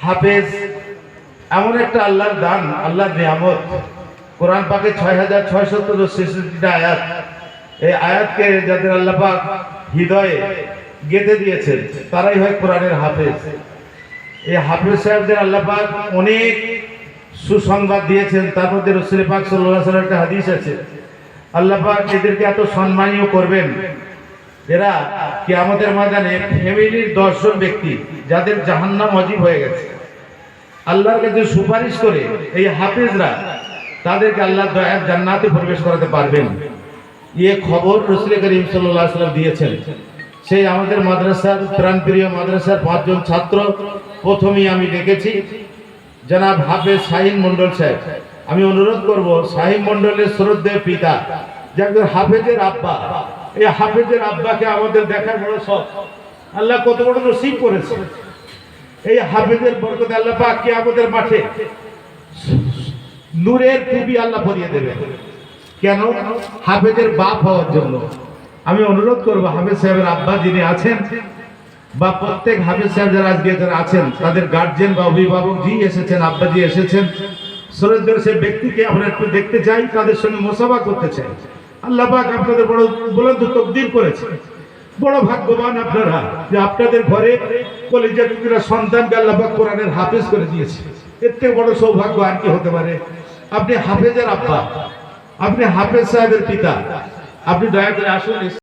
হাফেজ এমন একটা আল্লাহর দান, আল্লাহর নিয়ামত। কোরআন পাকে 6663টা আয়াত। এই আয়াতকে যাদের আল্লাহ পাক হৃদয়ে গেঁথে দিয়েছেন তারাই হয় কোরআনের হাফেজ। এই হাফেজ সাহেবদের আল্লাহ পাক অনেক সুসংবাদ দিয়েছেন। তার মধ্যে রাসূল পাক সাল্লাল্লাহু আলাইহি ওয়াসাল্লামের একটা হাদিস আছে, আল্লাহ পাক এদেরকে এত সম্মানীয় করবেন, এরা কিয়ামতের ময়দানে ফ্যামিলির 10 জন ব্যক্তি যাদের জাহান্নাম ওয়াজিব হয়ে গেছে, আল্লাহর কাছে সুপারিশ করে এই হাফেজরা তাদেরকে আল্লাহ দয়ার জান্নাতে প্রবেশ করাতে পারবেন। এই খবর রাসূল করিম সাল্লাল্লাহু আলাইহি ওয়াসাল্লাম দিয়েছেন। সেই আমাদের মাদ্রাসার প্রাণপ্রিয় মাদ্রাসার 5 জন ছাত্র প্রথমেই আমি দেখেছি জনাব হাফেজ শাহিন মন্ডল সাহেব। আমি অনুরোধ করব শাহিন মন্ডলের শ্রদ্ধেয় পিতা যাদের হাফেজের আব্বা, এই হাফেজের আব্বাকে আমাদের দেখার বড় শখ। আল্লাহ কত বড় নসিব করেছে। এই হাফেজের বরকতে আল্লাহ পাক কিয়ামতের মাঠে নূরের টুপি আল্লাহ পরিয়ে দেবে। কেন? হাফেজের বাপ হওয়ার জন্য। আমি অনুরোধ করব হাফেজ সাহেবের আব্বা যিনি আছেন বা প্রত্যেক হাফেজ সাহেব যারা আজকে যারা আছেন তাদের গার্জিয়ান বা অভিভাবক জি এসেছেন, আব্বাজি এসেছেন, শ্রদ্ধেয় সেই ব্যক্তিকে আমরা একটু দেখতে চাই, তাদের সঙ্গে মুসাফা করতে চাই। আল্লাহ পাক আপনাদের বড় বুলন্দ তকদির করেছে। বড় ভাগ্যবান আপনারা যে আপনাদের ঘরে কলেজের টুকরা সন্তানকে আল্লাহ পাক কোরআনের হাফেজ করে দিয়েছে। এর থেকে বড় সৌভাগ্য আর কি হতে পারে? আপনি হাফেজের আব্বা, আপনি হাফেজ সাহেবের পিতা, আপনি দয়া করে আসুন।